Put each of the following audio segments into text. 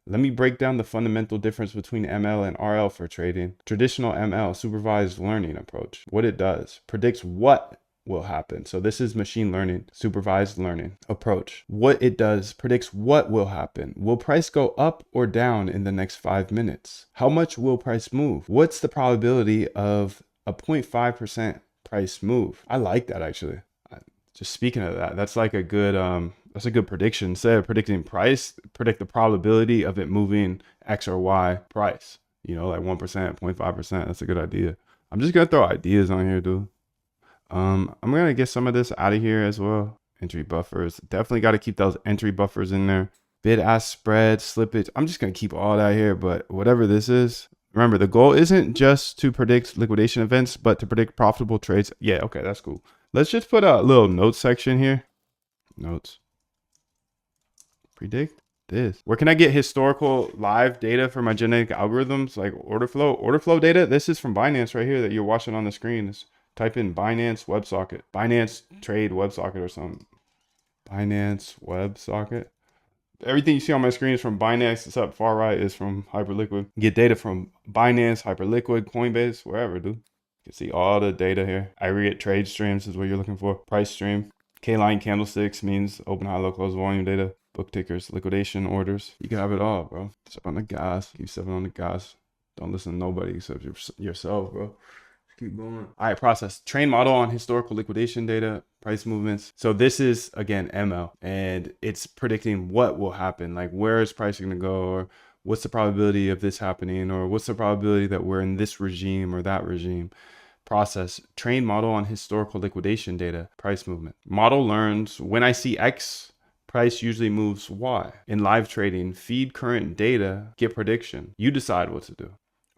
Let me break down the fundamental difference between ML and RL for trading. Traditional ML, supervised learning approach, what it does, predicts what will happen. So this is machine learning, supervised learning approach. What it does predicts what will happen. Will price go up or down in the next 5 minutes? How much will price move? What's the probability of a 0.5% price move? I like that actually. Just speaking of that, that's like a good that's a good prediction. Instead of predicting price, predict the probability of it moving X or Y price. You know, like 1%, 0.5%. That's a good idea. I'm just gonna throw ideas on here, dude. I'm gonna get some of this out of here as well. Entry buffers. Definitely gotta keep those entry buffers in there. Bid ask spread, slippage. I'm just gonna keep all that here, but whatever this is, remember the goal isn't just to predict liquidation events, but to predict profitable trades. Yeah, okay, that's cool. Let's just put a little notes section here. Notes. Predict this. Where can I get historical live data for my genetic algorithms like order flow? Order flow data, this is from Binance right here that you're watching on the screen. Type in Binance WebSocket. Binance Trade WebSocket or something. Binance WebSocket. Everything you see on my screen is from Binance, except far right is from Hyperliquid. Get data from Binance, Hyperliquid, Coinbase, wherever, dude. You can see all the data here. Aggregate trade streams is what you're looking for. Price stream. K-line candlesticks means open, high, low, close volume data. Book tickers, liquidation orders. You can have it all, bro. Step on the gas. Keep stepping on the gas. Don't listen to nobody except yourself, bro. Keep going. All right, process. Train model on historical liquidation data, price movements. So this is, again, ML, and it's predicting what will happen. Like, where is price going to go? Or what's the probability of this happening? Or what's the probability that we're in this regime or that regime? Process. Train model on historical liquidation data, price movement. Model learns when I see X, price usually moves Y. In live trading, feed current data, get prediction. You decide what to do.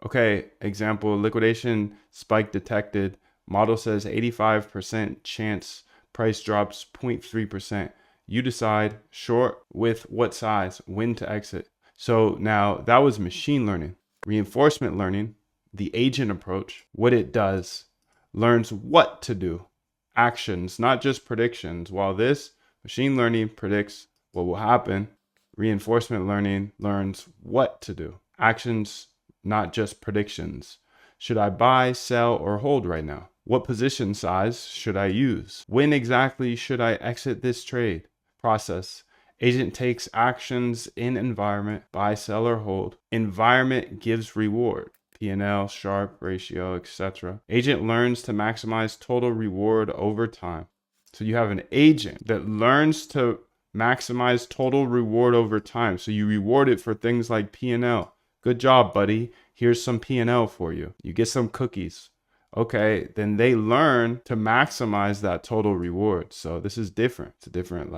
Okay, example, liquidation spike detected. Model says 85% chance price drops 0.3%. You decide short with what size, when to exit. So now that was machine learning. Reinforcement learning, the agent approach, what it does, learns what to do. Actions, not just predictions. While this machine learning predicts what will happen, reinforcement learning learns what to do. Actions, not just predictions. Should I buy, sell, or hold right now? What position size should I use? When exactly should I exit this trade? Process. Agent takes actions in environment, buy, sell, or hold. Environment gives reward. P&L, Sharpe, ratio, etc. Agent learns to maximize total reward over time. So you have an agent that learns to maximize total reward over time. So you reward it for things like P&L. Good job, buddy. Here's some P&L for you. You get some cookies. Okay, then they learn to maximize that total reward. So this is different. It's a different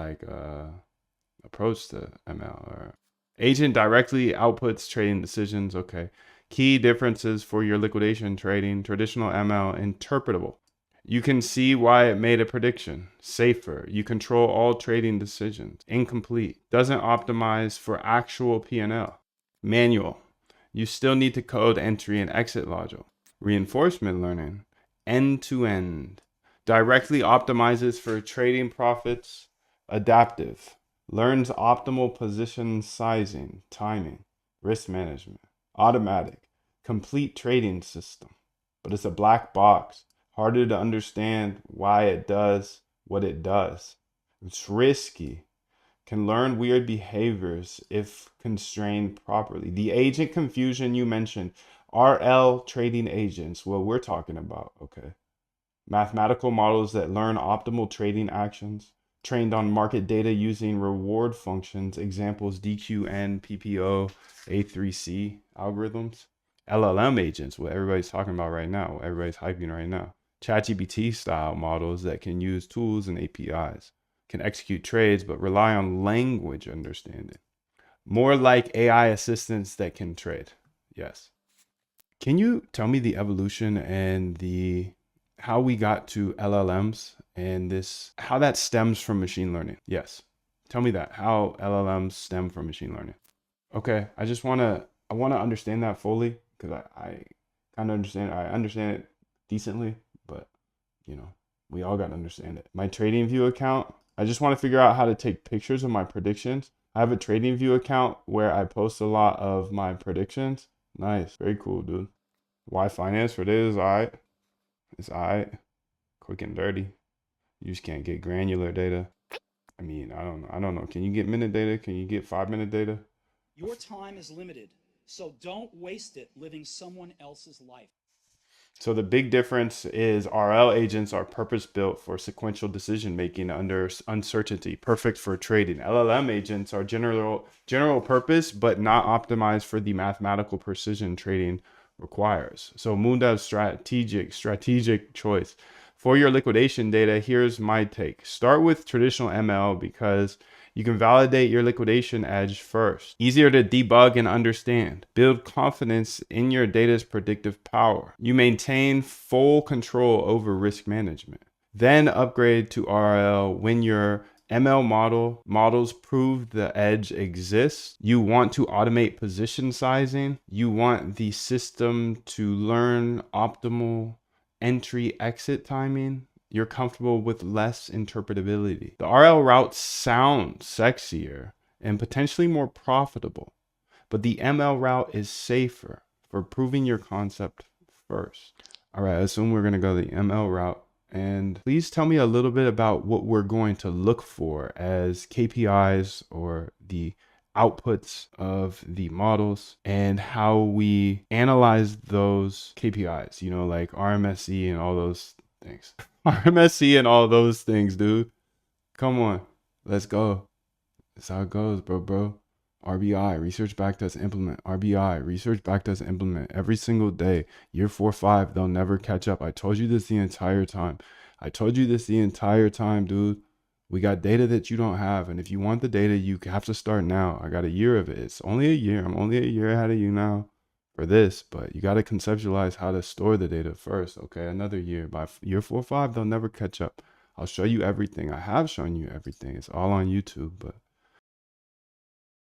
approach to ML. Or agent directly outputs trading decisions. Okay. Key differences for your liquidation trading. Traditional ML, interpretable. You can see why it made a prediction. Safer. You control all trading decisions. Incomplete. Doesn't optimize for actual P&L. Manual. You still need to code entry and exit logic. Reinforcement learning, end-to-end. Directly optimizes for trading profits. Adaptive. Learns optimal position sizing, timing, risk management. Automatic. Complete trading system. But it's a black box. Harder to understand why it does what it does. It's risky. Can learn weird behaviors if constrained properly. The agent confusion you mentioned, RL trading agents, what we're talking about, okay. Mathematical models that learn optimal trading actions, trained on market data using reward functions, examples DQN, PPO, A3C algorithms. LLM agents, what everybody's talking about right now, what everybody's hyping right now. ChatGPT style models that can use tools and APIs. Can execute trades, but rely on language understanding. More like AI assistants that can trade. Yes. Can you tell me the evolution and how we got to LLMs and how that stems from machine learning? Yes. Tell me that, how LLMs stem from machine learning. Okay. I want to understand that fully because I kind of understand. I understand it decently, but we all got to understand it. My TradingView account, I just want to figure out how to take pictures of my predictions I have a trading view account where I post a lot of my predictions. Nice. Very cool, dude. Why finance for this? Alright. It's alright. Quick and dirty. You just can't get granular data. I mean, I don't know. I don't know. Can you get minute data? Can you get 5 minute data? Your time is limited, so don't waste it living someone else's life. So the big difference is RL agents are purpose built for sequential decision making under uncertainty, perfect for trading. LLM agents are general purpose, but not optimized for the mathematical precision trading requires. So Moondev's strategic choice. For your liquidation data, here's my take. Start with traditional ML because you can validate your liquidation edge first. Easier to debug and understand. Build confidence in your data's predictive power. You maintain full control over risk management. Then upgrade to RL when your ML models prove the edge exists. You want to automate position sizing. You want the system to learn optimal entry exit timing. You're comfortable with less interpretability. The RL route sounds sexier and potentially more profitable, but the ML route is safer for proving your concept first. All right, I assume we're going to go the ML route. And please tell me a little bit about what we're going to look for as KPIs or the outputs of the models and how we analyze those KPIs, you know, like RMSE and all those things. RMSE and all those things, dude. Come on. Let's go. That's how it goes, bro. RBI, research backtest implement. RBI, research backtest implement every single day. Year 4, 5, they'll never catch up. I told you this the entire time. Dude. We got data that you don't have. And if you want the data, you have to start now. I got a year of it. It's only a year. I'm only a year ahead of you now for this, but you got to conceptualize how to store the data first. Okay, another year. By year 4, 5, they'll never catch up. I'll show you everything. I have shown you everything. It's all on YouTube, but